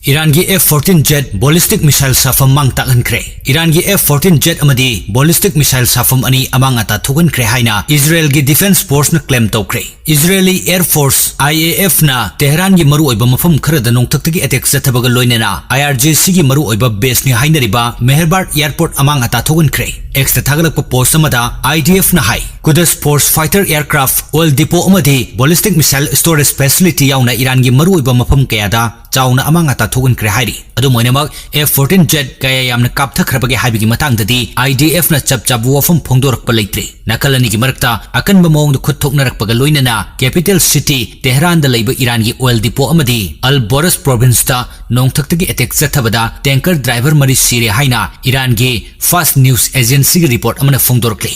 Iran gi F-14 jet ballistic missile safam mang takan kre. Iran gi F-14 jet amadi ballistic missile safam ani amang ata thugan kre haina Israel gi defense force na claim taw kre. Israeli Air Force IAF na Tehran gi maru oiba mafam khara da nongthak gi attack sathabaga loinena IRGC gi maru oiba base ni hainariba Meherbar airport amang ata thugan kre. Extra thagalak post amada IDF na hai Quds Force fighter aircraft oil depot amadi ballistic missile storage facility yauna Iran gi maru oiba mafam kayada chauna amang ata thugan kre hairi adu moinamak F-14 jet kaya yamna kapthakhrabage haibigi matangdadi IDF na chap wafam phongdorakpa leitre nakalani gi marakta akanba mawng khut thoknarakpaga loinana capital city Tehran da leiba Iran gi oil depot amadi Al Boras province ta nongthaktagi attack chathabada tanker driver mari sire haina Iran gi Fast News Agency gi report amana phongdorakle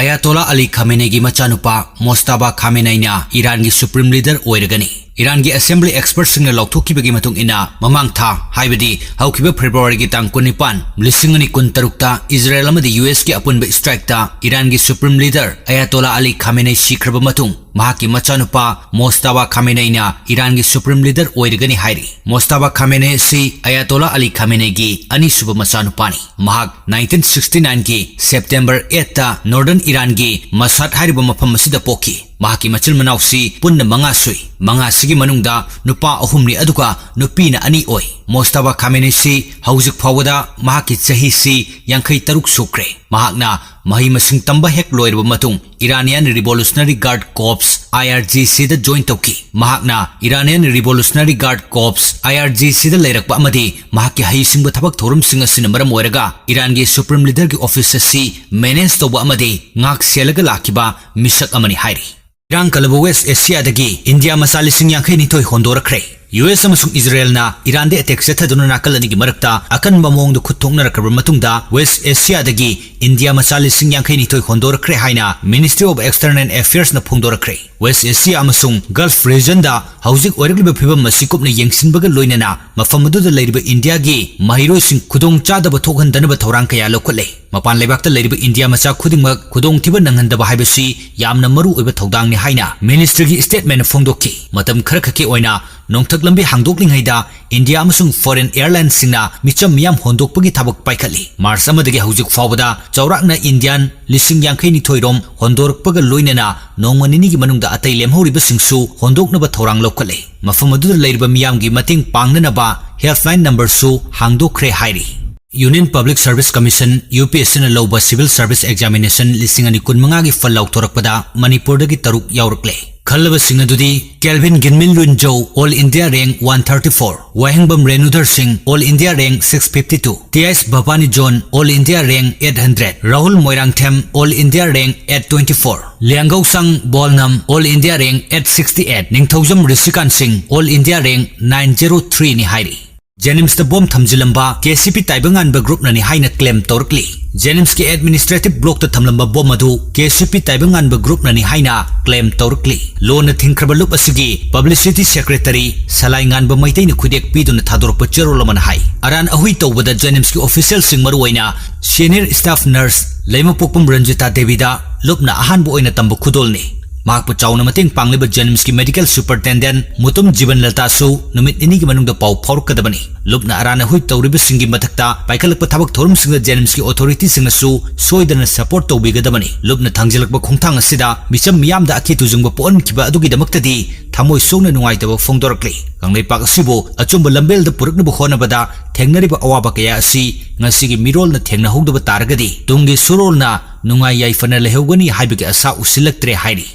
Ayatollah Ali Khamenei gi machanupa Mojtaba Khamenei na Iran gi supreme leader oiragani Iran gi assembly experts sing lauthokibagi matung ina mamang tha haibadi haukiba February gi tang 19 lisingani kun tarukta Israel amadi US gi apunba strike ta Iran gi supreme leader Ayatollah Ali Khamenei sikraba matung mahaki machanupa Mojtaba Khamenei na Iran gi supreme leader oiragani hairi Mojtaba Khamenei si Ayatollah Ali Khamenei gi ani suba machanupani mahak 1969 gi September 8 ta northern Iran gi Mashhad hariba mafam masida poki mahaki machil manausi punna manga sui manga sigi manungda nupa ahumni aduka nupina ani oi Mojtaba Khamenei si hauzik phawada mahaki chahi si yankhai taruk sukre mahakna mahi masing tamba hek loirba matung Iranian Revolutionary Guard Corps IRGC da join tauki mahakna Iranian Revolutionary Guard Corps IRGC da leirakpa amadi mahaki haisingba thabak thorum singa sinamaram oiraga Iran gi supreme leader gi office si manage toba amadi ngak selaga lakiba misak amani hairi Iran kalaba West Asia dagi India masali sing yankhai ni toy hondorakre US amasung Israel na Iran de attack sathaduna nakalani gi marakta akan bamong du khuthongna rakabra matungda West Asia dagi India masali sing yankhai ni toy hondorakre haina Ministry of External Affairs na phongdorakre West Asia amasung Gulf region da hauzik oiragliba phibam masikop na yengsinbaga loinana mafam adu da leiriba India gi mahiroi sing khudong chadaba thokhandanaba thorang kaya lokhole mapan lebakta leiriba India macha khudingmak khudong thiba nanghandaba haibasi yamna maru oiba thodang ni haina ministry gi statement phongdokki matam khara khaki oina nongthak lambi hangdoklingaida India amasung foreign airlines singna micham miyam hondokpagi thabak paikhali Mars amadagi haujuk fawbada chawrakna Indian lising yankhai ni thoirom hondorpaga loinana nongmanini gi manungda atai lemhoriba singsu hondoknaba thorang lokhale mafam adu leiriba miyam gi mating pangnanaba helpline number su hangdokre hairi Union Public Service Commission UPSC na lawba Civil Service Examination lisingani kunmanga gi fallau thorakpada Manipur dagi taruk yaurakle Khalaba Singh adudi Kelvin Ginmin Lunjo All India rank 134 Wahengbam Renudhar Singh All India rank 652 TS Bhavani John All India rank 800 Rahul Moirangthem All India rank 824 Liangau Sang Bolnam All India rank 868 Ningthaujam Risikan Singh All India rank 903 ni hairi Jenims the bomb thamjilamba KCP Taibangan ba group na ni haina claim torkli Jenims ki administrative block ta thamlamba bomb adu KCP Taibangan ba group na ni haina claim torkli lo na thingkraba lup asigi publicity secretary Salaingan ba maitai na khudek pidu na thadorpa cherolaman hai aran ahui tawbada Jenims ki official sing maruwaina senior staff nurse Leima Pokpam Ranjita Devida lupna ahan bo oina tamba khudolni Makpa chawna mating pangliba Jenims ki medical superintendent Mutum Jiban Lalta su numit ini ki manungda pau phawrkadabani lupna arana hui tawriba singi mathakta paikalakpa thabak thorum singda Jenims ki authority singna su soidana support tawbigadabani lupna thangjalakpa khongthang asida micham miyamda akhi tujungba pon kiba adugi damaktadi thamoi songna nungaitaba phongdorakli kanglei pak asibo achumba lambelda puraknaba honabada thengnariba awaba kaya asi ngasigi mirolna thengna hogdaba taragadi tungi surolna nungai yaifana lehogani haibigi asa usilaktre hairi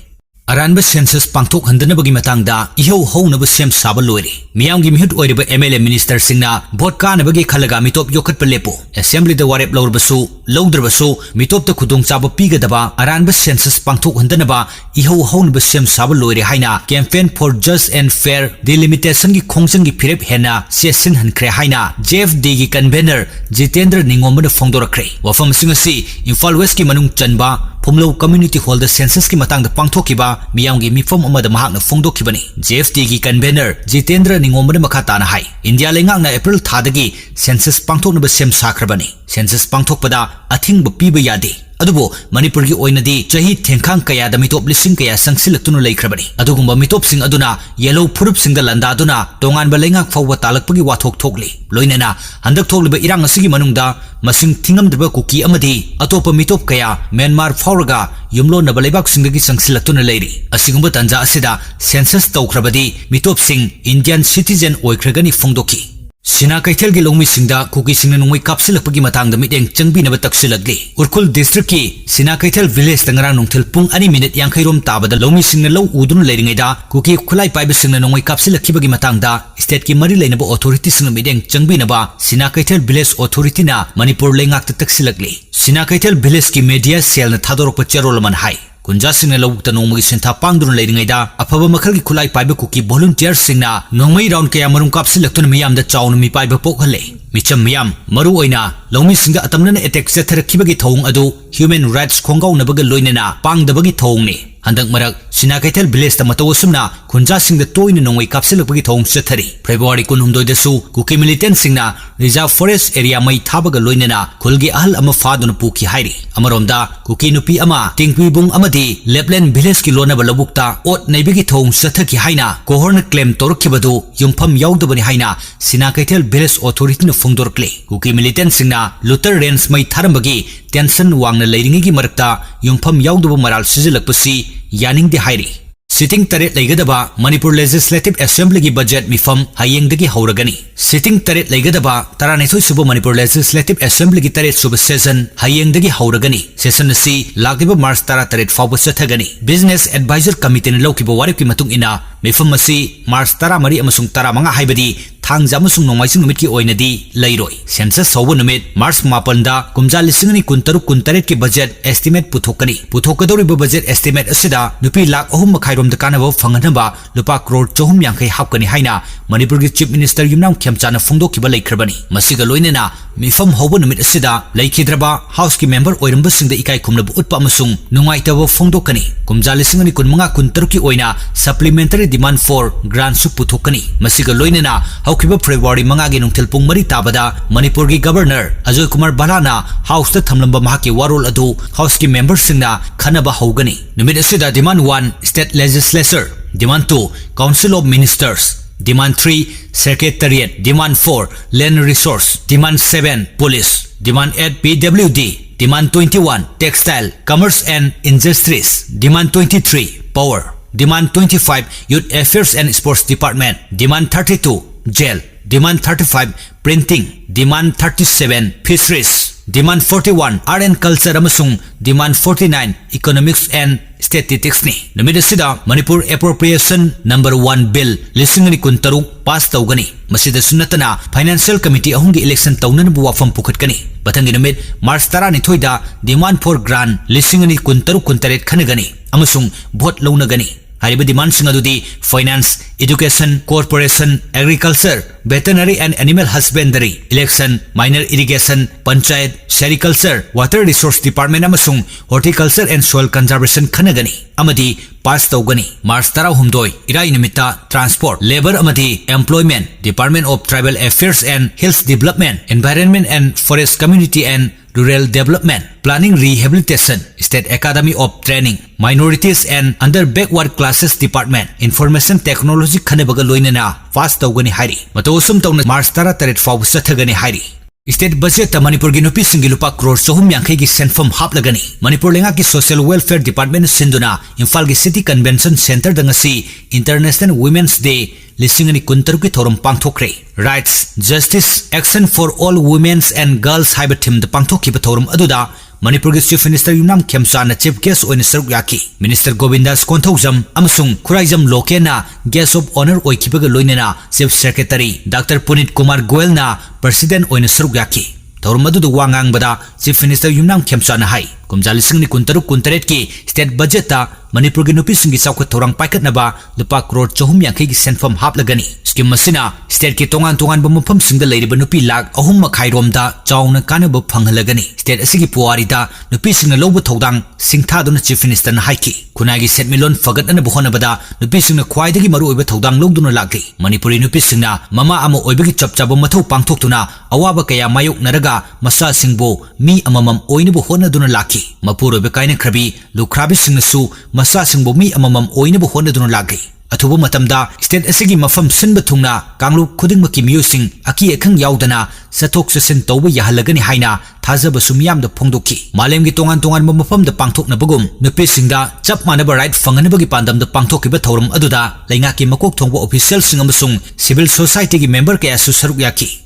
Aranba census pangthok handanabagi matangda ihau haunaba sem saba loire miyamgi mihut oiriba MLA minister singna vote kanabagi khalaga mitop yokhatpa lepo assembly da warep lawrbasu lawdrabasu mitop ta khudong chaba pigadaba aranba census pangthok handanaba ihau haunaba sem saba loire haina campaign for just and fair delimitation gi khongjang gi phirep hena sesin hankhre haina JFD gi convener Jitendra Ningomba phongdorakre wafam singasi Imphal West ki manung chanba Phumlo community hall the census ki matang da pangthokiba miyamgi mifom amada mahakna phongdokhibani JFD gi convener Jitendra Ningomba makata na hai India lengakna April thadagi census pangthoknaba sem sakrabani census pangthokpada athingba piba yade अदुबो Manipur की ओइनदी चही थेंखांग कया the मिटोप लिसिंग कया संगसिलक्तुनु लेख्रबनी अदुगुम्बा मिटोप सिंग अदुना येलो फुरुप सिंग द लंदादुना तोंगानबा लेंगाक फावबा तालकपगी वाथोक थोकली लोइनेना हंदक थोकलिबा इरांग असigi manungda masing thingamdaba kuki amadi atopa mitop kaya Myanmar fauraga yumlo nabalebak singdagi sangsilaktuna leiri asigumba tanja asida census tawkrabadi mitop sing Indian citizen oikragani fongdoki Sina Kaithel gi longmi singda kuki singna nungoi kapsilakpagi matangda miteng changbinaba taksilagli Urkhul district ki Sina Kaithel village tangarang nungthil pung 2 minute yankhairom tabada longmi singna lo udun leiringaida kuki khulai paiba singna nungoi kapsilakhibagi matangda state ki mari leinaba authority singna miteng changbinaba Sina Kaithel village authority na Manipur lengak taksilagli Sina Kaithel village ki media cell na thadorokpa cherolaman hai Kunja singna lawukta nongmagi sentha pangdun leiringaida afaba makhal gi khulai paiba kuki volunteer singna nongmai round kaya marum kapsilaktuna miyamda chawna mi paiba pokhale micham miyam maru oina longmi singda atamna attack setharakibagi thong adu human rights khongau nabaga loinena pangdabagi thongni handak marak Sina Kaithel village ta matawsumna kunja singda toina nongmai kapsilakpagi thong sethari February 19 da su kuki militant singna reserve forest area mai thabaga loinena khulgi ahal ama faduna puki hairi amaromda kuki nupi ama tingpibung amadi Lapland village ki lona balabukta ot naibigi thong sethaki haina kohorna claim torkibadu yumpham yaudabani haina Sina Kaithel village authority na fongdorkle kuki militant singna Luther Range mai tharambagi tension wangna leiringi marakta yumpham yaudaba maral sizilakpasi yaning de hairi Sitting taret laigadaba Manipur Legislative Assembly ki budget mifam hayengdagi hauragani Sitting taret laigadaba taranithoi suba Manipur Legislative Assembly ki taret suba session hayengdagi hauragani session asi lagiba March tara taret fawba sathagani Business Advisor Committee na lawkiba warip ki matung ina mifam asi March tara mari amasung tara manga haibadi thangja amasung nongmaising numit ki oinadi lairoi census sawba numit March 8 da kumja lisingani kuntaruk kuntaret ki budget estimate puthokadori budget estimate asida nupi lakh 3 makhairom da kanaba fanganaba lupa crore 450 hapkani haina Manipur ki Chief Minister Yumnam Khemchana phongdokiba laikhrabani masiga loinena mifam hobo numit asida laikhidraba house ki member oiramba singda ikai khumnabu utpa amasung nungaitaba phongdokani kumja lisingani kunmanga kuntaruk ki oina supplementary demand for grant su puthokani masiga loinena haukiba February 5 gi nungthil pung 3 tabada Manipur ki Governor Ajoy Kumar Balana house ta thamlamba mahaki warol adu house ki member singna khanaba haugani numit asida demand 1 state legislature demand 2 council of ministers demand 3 secretariat demand 4 land resource demand 7 police demand 8 PWD demand 21 textile commerce and industries demand 23 power demand 25 youth affairs and sports department demand 32 jail demand 35 printing demand 37 fisheries demand 41 art and culture amasung demand 49 economics and statistics ni numida sida Manipur appropriation number 1 bill lisingani kuntaruk pass tawgani masida sunatana financial committee ahungi election tawnan bu wafam pukhatkani bathangi numit March 12 da demand for grant lisingani kuntaruk kuntaret khanagani amasung vote launagani hariba demand sing adudi finance education corporation agriculture veterinary and animal husbandry election minor irrigation panchayat sericulture water resource department amasung horticulture and soil conservation khanagani amadi pass tawgani March 13 irai nimita transport labor amadi employment department of tribal affairs and hills development environment and forest community and rural development planning rehabilitation state academy of training minorities and under backward classes department information technology khanabaga loinana fast tawgani hairi matosum tawna March 13 fawb sathagani hairi State budget ta Manipur gi nupi singi lupa crore 350 gi senfam haplagani Manipur lenga ki social welfare department sinduna Imphal gi city convention center dangasi International Women's Day lisingani kuntaru ki thorum pangthokre rights justice action for all women and girls haiba thim da pangthokki ba thorum aduda Manipur ki Chief Minister Yumnam Khemchana chief guest oina saruk yaki Minister Govindas Konthaujam amasung Khuraijam Lokena guest of honor oikibaga loinena Chief Secretary Dr. Punit Kumar Goel na president oina saruk yaki thorum adu wangang bada Chief Minister Yumnam Khemchana hai kumjali singni kuntaruk kuntaret ki state budget ta Manipur gi nupi singi saukha thorang paikat naba lupa crore 450 gi senfam haplagani scheme masina state ki tongan ba mafam singda leiriba nupi lakh 3 makhai romda chawna kanaba phanghalagani state asigi puari da nupi singna lobu thodang singtha duna Chief Minister na haiki khunagi setmilon fagat na buhona bada nupi singna khwaidagi maru oiba thodang logduna laki Manipuri nupi singna mama ama oibagi chapchaba mathau pangthoktuna awaba kaya mayok naraga masa singbo mi amamam oinabu hona duna laki Mapuro Bekaina Krabi, Lukrabi Singsu, Masa Singbomi Amam Oinabu Honadun Lagi. Atubu Matamda, State Asigi Mafam Sinbatuna, Kanglu Kuding Makimio Sing, Aki Ekang Yaudana, Satok Sasin Toba Yahalagani Haina, Taza Basumiam the Pongdoki, Malem Gitongan Tongan Mafam the Pangtok Nabugum, Nupisingda, Chap Manaba right Fanganabagi Pandam the Pangtoki Batorum Aduda, Langaki Makok Tongo official Singamasung, Civil Society member Kaya Susarukyaki.